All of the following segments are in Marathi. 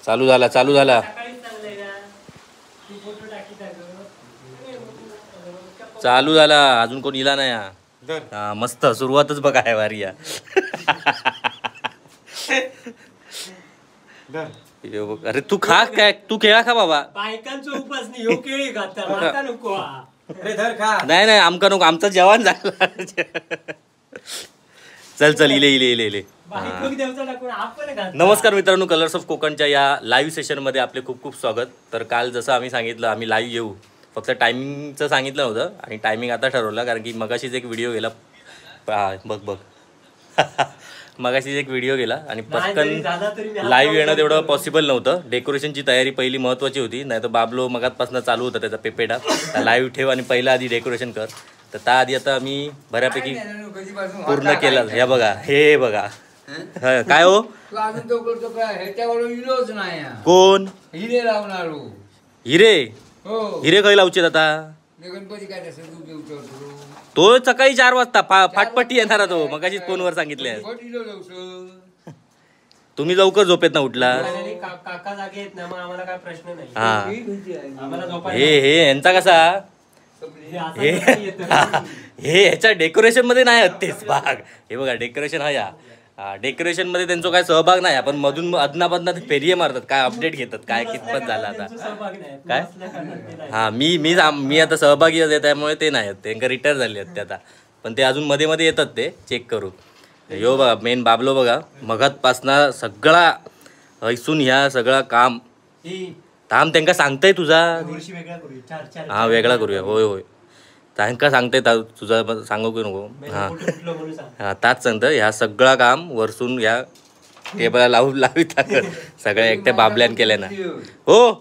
चालू झाला चालू झाला. चालू झाला अजून कोण इला नाही हा. मस्त सुरुवातच बघा आहे वारी या. अरे तू खा काय तू केळा खा बाबा. बायकांचं उपास नाही हो केळी खाता माता नको. नाही नाही आमका नको आमचं जेवण झालं. चल चल इले इले इले इले. नमस्कार मित्रांनो, कलर्स ऑफ कोकणच्या या लाईव्ह सेशनमध्ये आपले खूप खूप स्वागत. तर काल जसं आम्ही सांगितलं आम्ही लाईव्ह येऊ, फक्त टायमिंगचं सांगितलं होतं आणि टायमिंग आता ठरवलं कारण की मगाशीच एक व्हिडिओ गेला. बघ बघ मगाशीच एक व्हिडिओ गेला आणि पटकन लाईव्ह येणं तेवढं पॉसिबल नव्हतं. डेकोरेशनची तयारी पहिली महत्त्वाची होती, नाही तर बाबलो मगातपासून चालू होता त्याचा पेपेटा लाईव्ह ठेव आणि पहिला आधी डेकोरेशन कर. तर त्याआधी आता आम्ही बऱ्यापैकी पूर्ण केलं. हे बघा हे बघा काय हो कोण हिरे लावणार हिरे हिरे काही लावचे आता गणपती काय तो सकाळी 4 वाजता फाटपट्टी येणार तो मगाशीच फोनवर सांगितले. तुम्ही लवकर झोपेत ना उठला. काका जागे आहेत ना मग आम्हाला काय प्रश्न नाही. हा हे यांचा कसा हे ह्याच्या डेकोरेशन मध्ये नाही तेच भाग. हे बघा डेकोरेशन हा या डेकोरेशन मध्ये त्यांचा काय सहभाग नाही, पण मधून अदनाबदना ते फेरिये मारतात, काय अपडेट घेतात, काय कितपत झाला आता काय. हा मी आता सहभागी आहे त्यामुळे ते नाही त्यांना रिटायर झाले आहेत ते आता, पण ते अजून मध्ये मध्ये येतात ते चेक करू. यो बघा मेन बाबलो बघा मगातपासनं सगळा ऐसून ह्या सगळा काम थांब त्यांना सांगताय तुझा. हा वेगळा करूया. होय होय त्यांना सांगताय तुझा सांगू की नको. हा हा ताच सांगतं ह्या सगळा काम वरसून या टेबलला लावित सगळ्या एकट्या बाबल्यान केल्यानं. हो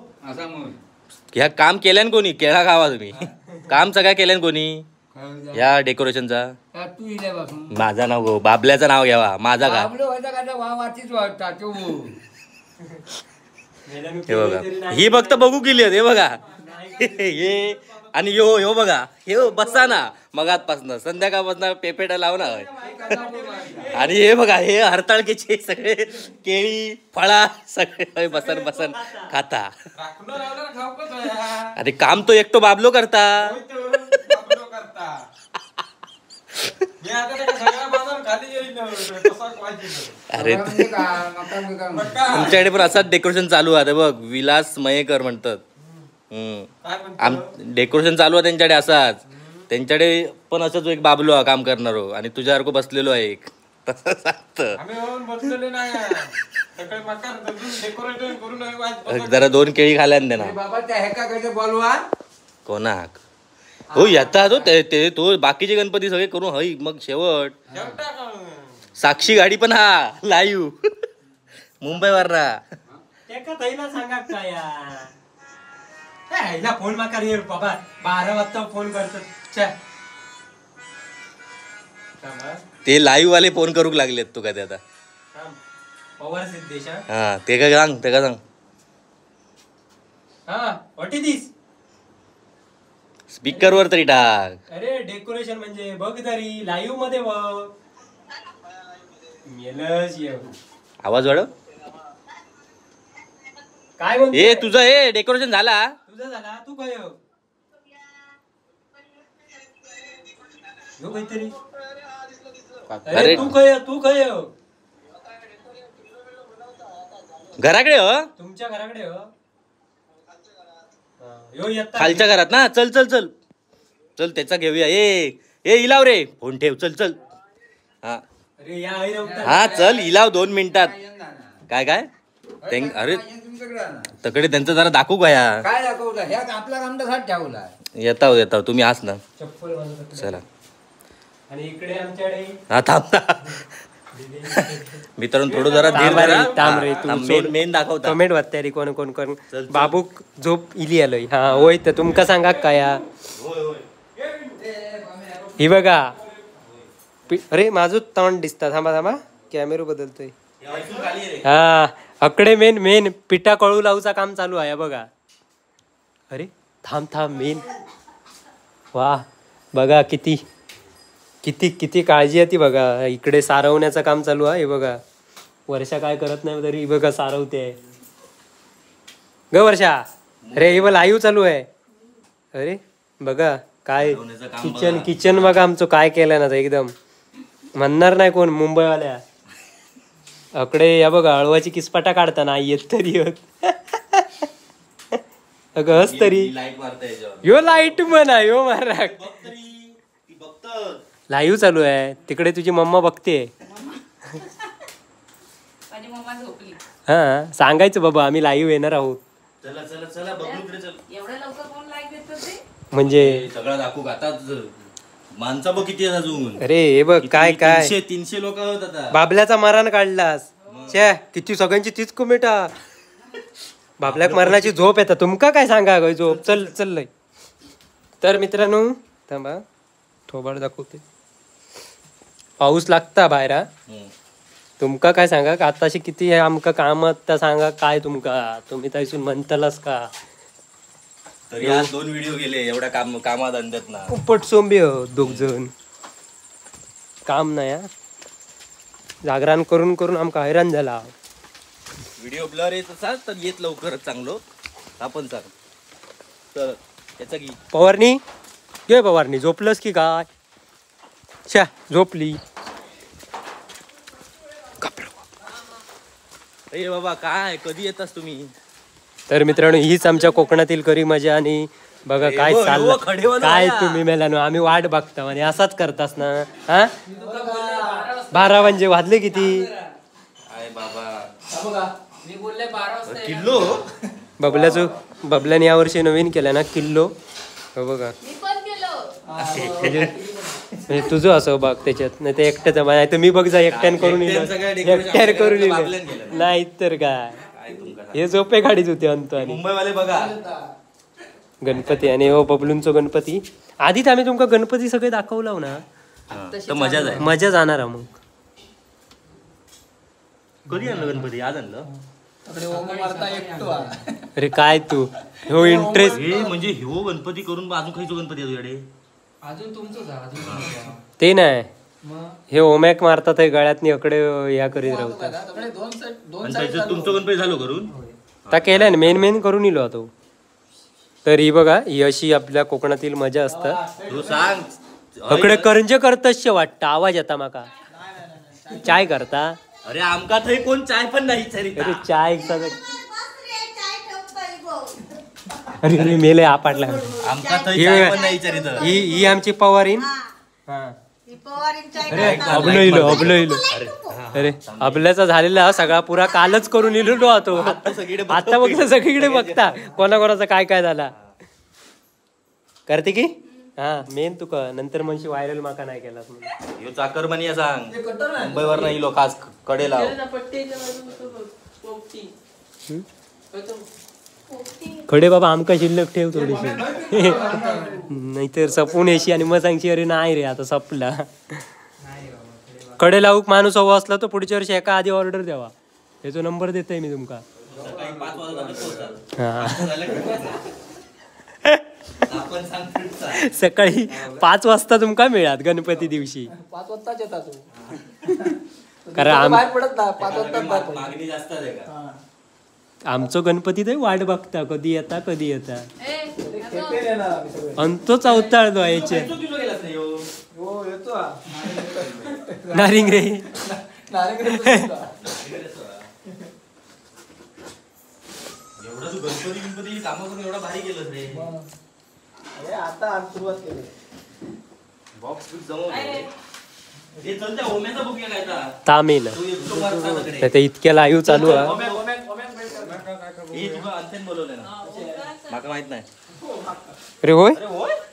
ह्या काम केल्यान कोणी केळा खावा तुम्ही काम सगळ्या केल्यान कोणी या डेकोरेशनचा. माझा नाव गो बाबल्याचं नाव घ्यावा माझा का. हे बघा ही फक्त बघू केली हे बघा हे आणि ह्यो बघा हे बसा ना मगातपासनं संध्याकाळपासनं पेपेटा लावना. आणि हे बघा हे हरताळकीचे सगळे केळी फळा सगळे बसन बसन खाता. अरे काम तो एकटो बाबलो करता. अरे तुमच्याकडे पण असंच डेकोरेशन चालू आहे बघ. विलास मयेकर म्हणतात डेकोरेशन चालू आहे त्यांच्याकडे असाच. त्यांच्याकडे पण असंच एक बाबलो काम करणार हो आणि तुझ्यासारखं बसलेलो आहे एक तसं सांगतं. जरा 2 केळी खाल्यान दे ना कोणाक. हो येता तो बाकीचे गणपती सगळे करून हई मग शेवट साक्षी गाडी पण हा लाईव्ह मुंबईवर सांगा काय फोन माका रे बाबा 12 वाजता फोन करतो. ते लाईव्ह वाले फोन करूक लागलेत तू का ते आता पवार सिद्धेश. हा ते काय सांग ते का सांग. हा व्हॉट इज दिस स्पीकर वर तरी टाक. अरे डेकोरेशन म्हणजे बघ तरी लाईव्ह मध्ये बघ. आवाज वाढव. काय म्हणतो ए तुझं हे डेकोरेशन झाला. तुझा झाला तू काय काहीतरी. अरे तू काय घराकडे हो तुमच्या घराकडे हो खालच्या घरात ना. चल चल चल चल त्याचा घेऊया. ए इलाव रे फोन ठेव चल चल. हा हा चल इलाव 2 मिनिटात. काय काय अरे तकडे त्यांचं जरा दाखवू का या काय दाखवलं आपला कामदासाठी ठेवला. येता तुम्ही आस ना चला. आणि इकडे आमच्याकडे हा थांब मित्रांनो थोडं जरा धीर मेन दाखवता. कमेंट वाटते रे कोण कोण कोण बाबूक झोप इली आलोय. हा होय तर तुमका सांगा काय ही बघा. अरे माझं तोंड दिसता थांबा थांबा कॅमेरा बदलतोय. हा अकडे मेन पिठा कळू लावूचा काम चालू आहे बघा. अरे थांब मेन वा बघा किती किती किती काळजी आहे ती बघा. इकडे सारवण्याचं काम चालू आहे बघा. वर्षा काय करत नाही तरी बघा सारवते ग वर्षा. अरे हे लाईव्ह चालू आहे. अरे बघा काय किचन किचन बघा आमचं काय केलं ना एकदम म्हणणार नाही कोण मुंबईवाल्या. अकडे या बघा हळवाची किसपाटा काढताना येत तरी होत हस तरी यो लाईट म्हणा यो मारा लाईव्ह चालू आहे तिकडे तुझी मम्मा बघते. हा सांगायचं बाबा आम्ही लाईव्ह येणार आहोत. म्हणजे सगळं दाखवू आता माणसं बघ किती अजून. अरे हे बघ काय काय 300 लोक होत आता. बाबल्याचा मरण काढलास छे किती सगळ्यांची तीच कुमेटा. बाबल्याक मरणाची झोप येतात तुमका काय सांगा गं झोप चाललंय. तर मित्रांनो थांबा थोबाड दाखवते. पाऊस लागता बाहेर. तुमका काय सांगा आताशी किती आमका काम सांगा काय तुमका तुम्ही तैसून म्हणतलास का. तरी आज 2 व्हिडिओ गेले एवढ्या कामात धंद्यात ना. उपट सोंबे दोघ जण काम नाही जागरण करून करून आमका हैराण झाला. व्हिडिओ ब्लर येत असाल तर येत लवकरच चांगलो आपण सांग. तर याचा की पवारणी घे पवारणी झोपलंस की काय. छा झोपली. अरे बाबा काय कधी येतास तुम्ही. तर मित्रांनो हीच आमच्या कोकणातील खरी मजा. आणि बघा काय चाललं काय तुम्ही मेलानो आम्ही वाट बघता आणि असाच करतास ना. हा 12 म्हणजे वाजले किती. किल्लो बबल्याने यावर्षी नवीन केलं ना किल्लो. बघा म्हणजे तुझं असं बघ त्याच्यात नाही ते एकट्याच नाही तर मी बघ जा एकट्यान करून एकट्यान करून नाही तर काय हे झोपे गाडीच होते अंत. आणि मुंबईवाले बघा गणपती आणि हो बबलूंचं गणपती आधीच आम्ही तुमका गणपती सगळे दाखवला ना तर मजा जाणार मग. कधी आणलं गणपती आज आणलं. अरे काय तू हो इंटरेस्ट म्हणजे हो गणपती करून अजून खायचो गणपती तुझ्याकडे अजून तुमचं ते नाही हे ओमॅक मारतात हे गळ्यात अकडे या करीत राहतात. तुमचं गणपती झालो करून आता केलंय ना मेन करून इलो तो. तर ही बघा ही अशी आपल्या कोकणातील मजा असतात. तू सांग अकडे करंजे करतच वाटतं आवाज येता माका चाय करता. अरे आमका थंय कोण चाय पण नाही. अरे चाय अरे मेले आपटला. आमका थंय चाय पण नाही विचारित. ही आमची पवारीन. अबलो अरे अबल्याचा झालेला सगळा पुरा कालच करून इलो तो. आता बघता सगळीकडे बघता कोणाकोणाचा काय काय झाला करते की. हा मेन तुका नंतर म्हणशी व्हायरल माका नाही केलास म्हणून. ह्यो चाकर म्हणी सांग मुंबईवर नाही लोक आज कडे लाव. खडे बाबा आमका शिल्लक ठेव थोडीशी नाहीतर सपून येशी आणि मग सांगशी अरे नाही रे आता सपला. कडे लावूक माणूस हवा असला तर पुढच्या वर्षी एका आधी ऑर्डर द्यावा. याचा नंबर देतोय मी तुमका. सकाळी 5 वाजता तुमका मिळात गणपती दिवशी. 5 वाजताच येतात. कारण मागणी जास्त आहे का. आमचो गणपती ते वाट बघता कधी येता अंतोच अवताळतो याचे नारिंग रे. गणपती काम करून एवढा भारी केलं रे. आता सुरुवात केली. बॉक्स तामिल इतक्या लाईव्ह चालू आहे. माहित नाही अरे होय.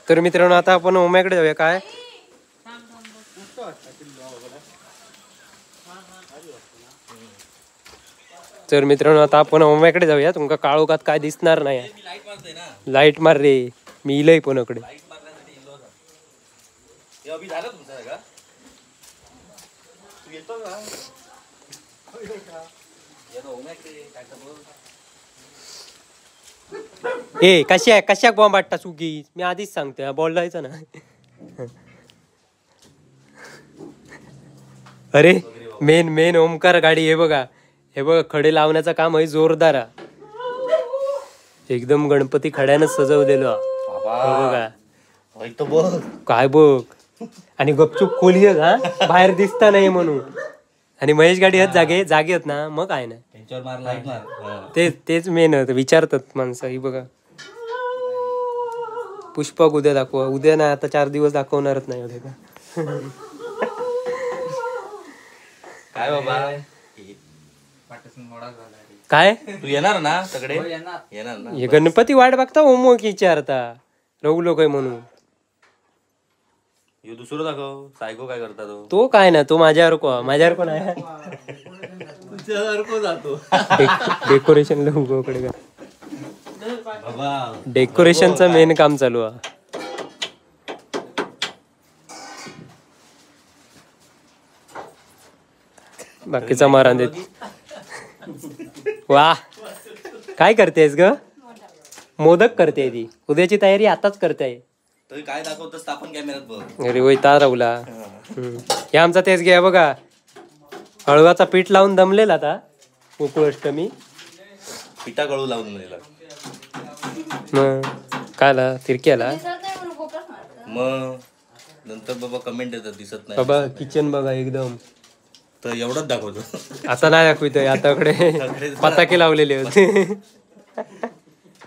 तर मित्रांनो आता आपण ओम्याकडे जाऊया. काय तर मित्रांनो आता आपण ओम्याकडे जाऊया. तुमका काळोखात काय दिसणार नाही. लाईट मार रे मी इलय कोणाकडे. ए कशाक बॉम्ब वाटता सुगी मी आधीच सांगतोय बोलायचं ना. अरे मेन मेन ओमकार गाडी हे बघा खडे लावण्याचं काम आहे जोरदार हा. एकदम गणपती खड्यानं सजवलेलो हा. हे बघा तो बघ काय बघ आणि गपचूप खोली आहेत हा बाहेर दिसता नाही म्हणून. आणि महेश गाडी आहेत जागे आहेत ना मग काय ना त्यांच्यावर मार लाईट मार. तेच मेन विचारतात माणसं. ही बघा पुष्पक उद्या दाखवा. उद्या ना आता 4 दिवस दाखवणारच नाही उद्या का. काय बाबा काय तू येणार ना सगळे हो, येणार. येणार ना. हे गणपती वाट बघता होमवर्क विचारता रघु लोक म्हणून. ह्यो दुसरं दाखव सायको काय करता तो काय ना तो माझ्यावर कोण आहे जातो डेकोरेशन लोकडे का बाबा. डेकोरेशनचं मेन काम चालू आहे. बाकीचा मारा देत. वा काय करतेस ग. मोदक करते ती. उद्याची तयारी आताच करते. तरी काय दाखवतोस आपण कॅमेऱ्यात बघ. अरे वैता राहुला. हे आमचा तेच घ्या बघा हळवाचा पीठ लावून दमलेला आता गोकुळाष्टमी. पिठा गळू लावून दिलेला मग काला तिरक्याला मग नंतर बाबा कमेंट येतात दिसत नाही बाबा किचन बघा एकदम. तर एवढंच दाखवतो. आता नाही दाखवितोय आताकडे पताके लावलेले होते.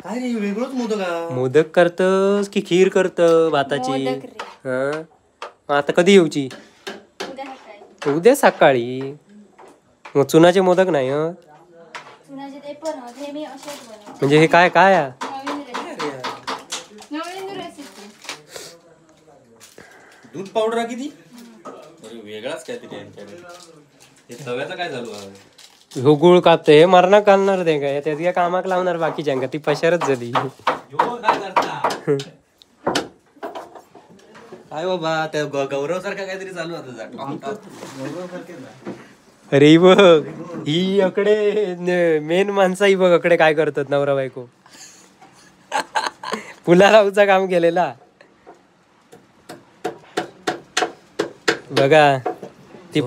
काय रे वेगळंच मोदक का. मोदक करतस की खीर करत भाताची. हा आता कधी येऊची. उद्या सकाळी. मग चुनाचे मोदक नाही म्हणजे हे काय काय दूध पावडर किती वेगळाच काय तरी हे तव्याचं काय झालं हो गुळ कापते हे मरणा घालणार ते काय त्यात काय कामाक लावणार बाकीच्या ती पशारच झाली. काय बाबा त्या गौरव सारखा काहीतरी चालू आता. अरे बघ ही अकडे मेन माणसा ही बघ अकडे काय करतात नवरा बायको. पुला लावूचा काम केलेला बघा. ती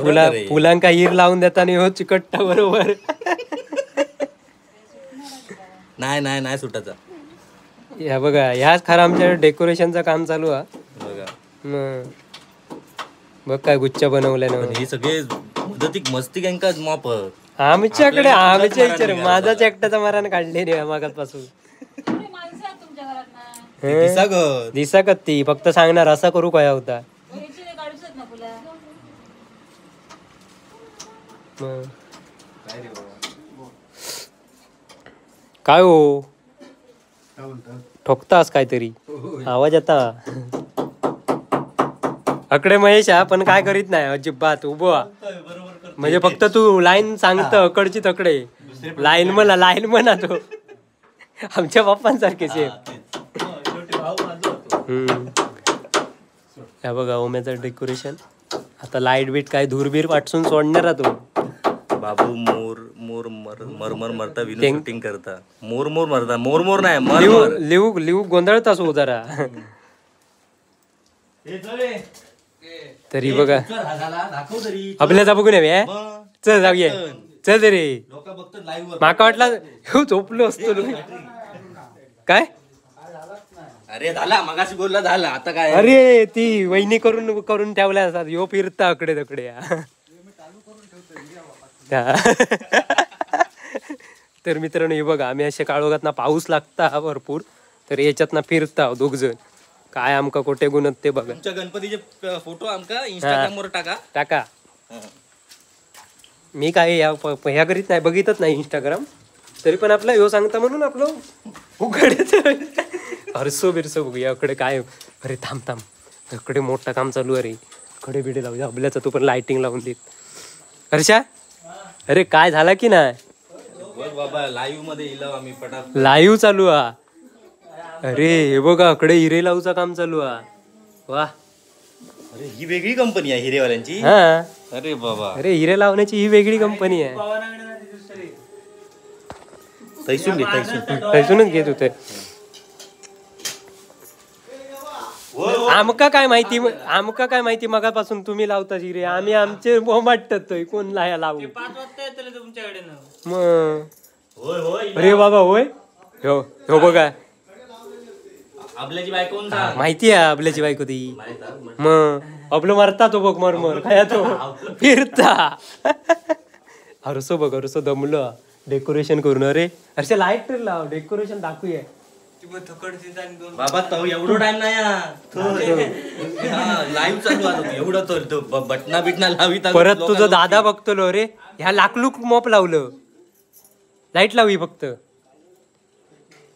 फुलांका हिर लावून देताना हो चिकट्टा बरोबर. नाही नाही नाही सुटाचा. या बघा ह्याच खरं आमच्या डेकोरेशनचं काम चालू आहे बघा. बघ काय गुच्छा बनवल्या ना. हे सगळे मदतीक मस्ती यांका माप आमच्याकडे आमच्या विचार माझाच एकट्याचा मारान काढले रे मागापासून. दिसाकत ती फक्त सांगणार असा करू काय होता. काय हो ठोकतास काहीतरी आवाज येता. अकडे महेश हा पण काय करीत नाही अजिबात उभो म्हणजे फक्त तू लाईन सांगत अकडची तकडे लाईन म्हणा तो आमच्या बाप्पांसारखेच आहे. हा बघा ओम्याचं डेकोरेशन. आता लाईट बीट काय धूरबीर वाटसून सोडणार तो. बाबू मोर मरमर मरता विनू शूटिंग करता. मोर मरता मोर नाही लिहू गोंधळतास हो जरा. तरी बघा आपल्याचा बघून यावे. चल जाऊया चल तरी. माका वाटला झोपलो असतो काय. अरे झाला मगाशी बोलला झाला आता काय. अरे ती वहिनी करून ठेवल्या असतात ह्यो फिरता अकडे तकडे. तर मित्रांनो हे बघा आम्ही असे काळोखात ना पाऊस लागता भरपूर तर याच्यात ना फिरता 2 जण. काय आमका कोठे गुणत ते बघा. तुमच्या गणपतीचे फोटो आमका इंस्टाग्राम वर टाका. मी काय ह्या करीत नाही बघितच नाही इंस्टाग्राम. तरी पण आपला ह्यो सांगता म्हणून आपलं उघडायचं. हरसो बिरसो बघूया अकडे काय. अरे थांब अकडे मोठं काम चालू. अरे खडे बिडे लावू आपल्याचा तो पण लाइटिंग लावून देत. हर्षा अरे काय झाला की नाही. बाबा लाईव्ह मध्ये आम्ही पटाक लाईव्ह चालू हा. अरे हे बघा अकडे हिरे लावूचा काम चालू हा. वा अरे ही वेगळी कंपनी आहे हिरेवाल्यांची. हा अरे बाबा अरे हिरे लावण्याची ही वेगळी कंपनी आहे. तैसून तैसूनच घेत होते. आमका काय माहिती मगापासून तुम्ही लावता रे आम्ही आमचे बोमाटतोय कोण लावू 5 वाजता येतले तुमच्याकडे ना मग होय होय अरे बाबा होय हो हो बघा आपल्याची बायको कोण सांग माहिती आहे आपल्याची बायको ती माहित आहे? मग आपलं मरता तो बघ मरमर काय तो फिरता अरसो बघ अरसो दमलो डेकोरेशन करून अरे अरे लाईट तर लाव डेकोरेशन दाखवूया बाबा तो एवढं टाइम नाही लाईव्ह चालू आहे एवढं तर बटना बिटना लावी परत तुझं दादा बघतलो रे ह्या लाकलूक मोप लावलं लाईट लावी फक्त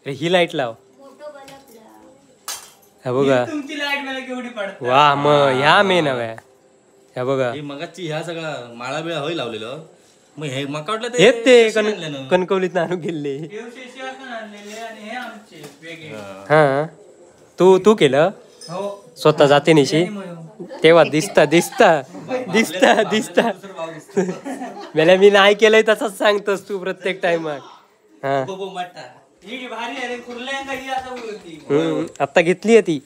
रे ही लाईट लाव हा बघा तुमची लाईट मला केवढी पडत वा मग ह्या मेन हव्या ह्या बघा मगाची ह्या सगळा माळा बिळा होय लावलेलं मग हे मका वाटलं हेच ते कशी आणलं ना? कणकवलीत आणून गेले आणलेले आणि हे आमचे वेगळे हा तू केलं हो स्वतः जाते निशी तेव्हा दिसता मला मी नाही केलंय तसंच सांगतोस तू प्रत्येक टाइमात हा ही भारी आहे रे कुर्ल्यांका ही आता बोलती आता घेतली आहे ती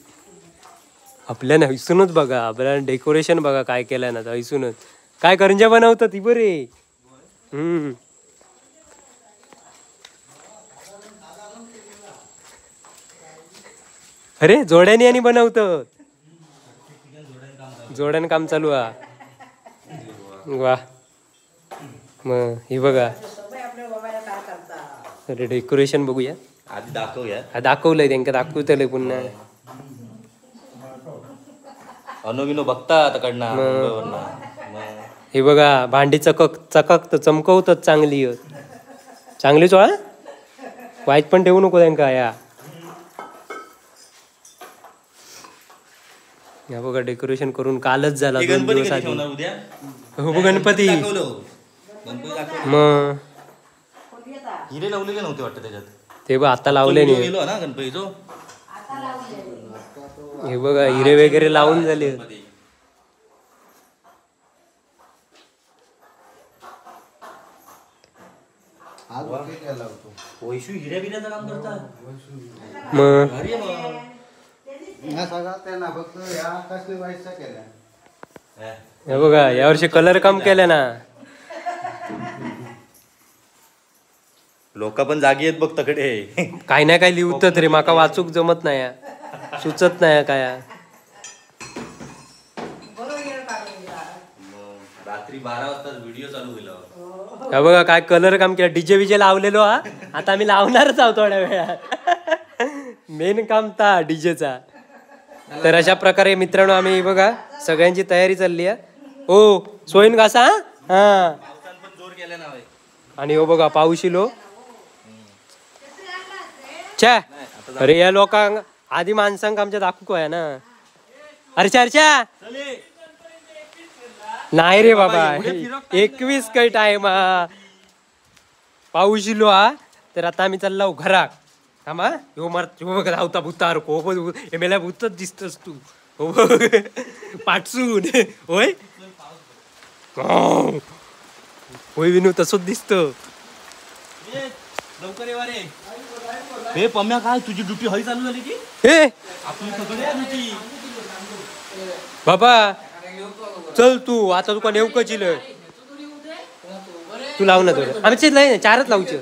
आपल्याला हैसूनच बघा आपल्याला डेकोरेशन बघा काय केलंय ना हैसूनच काय करंजा बनवतात ती बरे अरे जोड्याने आणि बनवतात जोड्यान काम चालू आहे वा मग ही बघा अरे डेकोरेशन बघूया आधी दाखवूया दाखवलंय त्यांना दाखवतलंय पुन्हा अनोविनो बघता आता कडनं हे बघा भांडी चककत चमकवतात चांगली चोळा वाईट पण ठेवू नको त्यांका या बघा डेकोरेशन करून कालच झाला 2 दिवस आधी उद्या हो गणपती मग हिरे लावलेले नव्हते वाटतं त्याच्यात ते बघ आता लावले तो नाही गेलो ना गणपतीचो हे बघा हिरे वगैरे लावून झाले वैशू हिऱ्या बिऱ्याचं काम करतात मग भारी आहे मग. हे बघा यावर्षी कलर काम केलं ना लोक पण जागी आहेत बघ तकडे काही ना काही लिहतात रे माका वाचूक जमत नाही सुचत नाही काय रात्री 12 वाजता व्हिडिओ चालू केला हे बघा काय कलर काम केलं डीजे विजे लावलेलो हा आता आम्ही लावणारच आहोत थोड्या वेळात मेन काम ता डीजेचा तर अशा प्रकारे मित्रांनो आम्ही बघा सगळ्यांची तयारी चालली आहे ओ सोयीन घासा हा पण जोर केला ना आणि हो बघा पाऊशिलो छा अरे या लोकांक आधी माणसांक आमच्या दाखवू आहे ना अरे चर्चा नाही रे बाबा 21 काही टाइम पाऊस इलो हा तर आता आम्ही चाललो घराक थांबा हो बघ धावता भूतार हो मेला भूतच दिसतस तू हो पाठसून होय होय विनू तसंच दिसत लवकर येवा रे हे पम्या काय तुझी ड्युटी हई चालू झाली की हे आपली सगळे ड्युटी बाबा चल तू आता तुका नेवकं चिल तू लाव ना थोडं आमचे लय 4च लावचे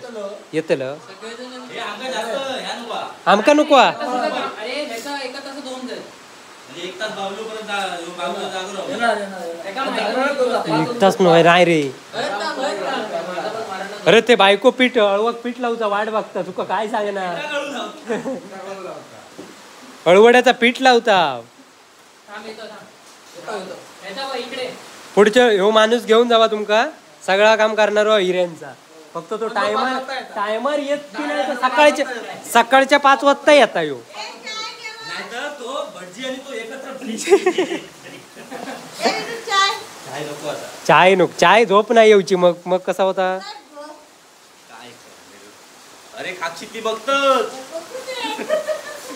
येतल हे आमका जास्त ह्या नको आमका नको अरे ह्याचा एका तासात होऊन जाईल म्हणजे 1 तास बावलो परत बावलो जागरो निघताच नाही रे अरे ते बायको पीठ अळवक पीठ लावचा वाट बघता तुका काय सांगना अळवड्याचा पीठ लावता पुढच्या ह्यो माणूस घेऊन जावा तुमका सगळा काम करणार हिऱ्यांचा फक्त तो टायमर येत की नाही तर सकाळच्या 5 वाजता येता ह्यो नाहीतर तो भटजी आणि तो एकत्र चाय नको आता चाय नको चाय झोप नाही येऊची मग कसा होता काय अरे खाक्षी ती बघतच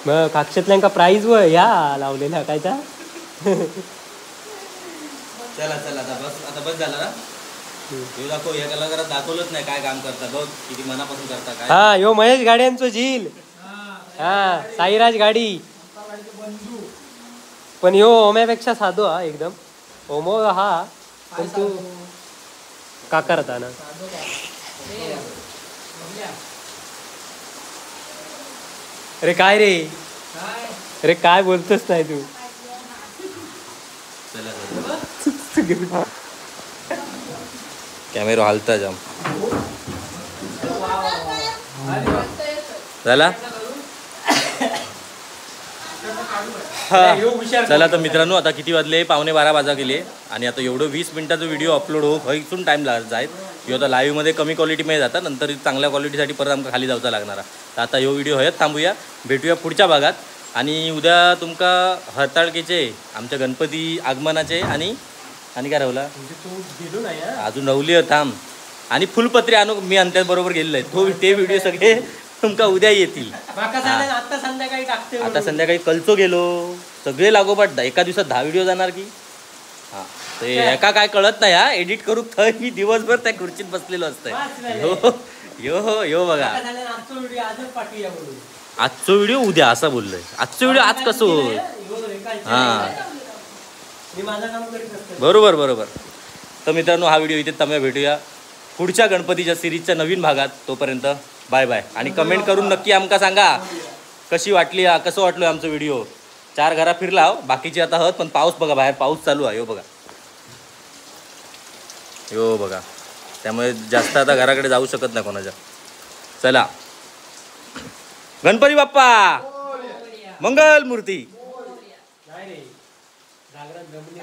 मग काक्षातल्यांका प्राईज व या लावलेला काय त्या चला आता बस झाला ना हे दाखव या कलाकारात दाखवलंच नाही काय काम करता बघ किती मनापासून करता काय हा यो महेश गाड्यांचो झील हा साईराज गाडी पण ह्यो ओम्यापेक्षा साधो हा एकदम. ओमो हा पण तू का करता ना. अरे काय रे, अरे काय बोलतोस नाही तू. कॅमेरा हालता जाम झाला. चला तर मित्रांनो, आता किती वाजले, 11:15 वाजा गेले आणि आता एवढं 20 मिनिटाचा व्हिडिओ अपलोड हो खयसून टाईम जायत. ह्यो आता लाईव्हमध्ये कमी क्वालिटीमध्ये जातात, नंतर चांगल्या क्वालिटीसाठी परत आमका खाली जाऊचा लागणार. तर आता ह्यो व्हिडिओ हयत थांबूया, भेटूया पुढच्या भागात. आणि उद्या तुमका हरताळकेचे, आमच्या गणपती आगमनाचे आणि काय राहुला अजून नवली थांब आणि फुलपत्री आणू मी अंत्यात बरोबर गेलेलो आहे. ते व्हिडिओ सगळे तुमका उद्या येतील. आता संध्याकाळी टाकते. आता संध्याकाळी कलचो गेलो, सगळे लागोपाठ एका दिवसात 10 व्हिडिओ जाणार की. हां ते एका काय कळत नाही हा, एडिट करू थंय मी दिवसभर त्या खुर्चीत बसलेलो असतंय. यो बघा आजचो व्हिडिओ उद्या असं बोललोय. आजचो व्हिडिओ आज कसं होय. हां बरोबर. तर मित्रांनो, हा व्हिडिओ इथे तुम्ही भेटूया पुढच्या गणपतीच्या सिरीजच्या नवीन भागात. तोपर्यंत बाय बाय. आणि कमेंट करून नक्की आमका सांगा कशी वाटली, कसं वाटलं आमचं व्हिडिओ. 4 घरा फिरला बाकीची आता हत, पण पाऊस बघा, बाहेर पाऊस चालू आहे. यो बघा त्यामुळे जास्त आता घराकडे जाऊ शकत नाही कोणाच्या. चला, गणपती बाप्पा मंगल मूर्ती. जागरण जमली.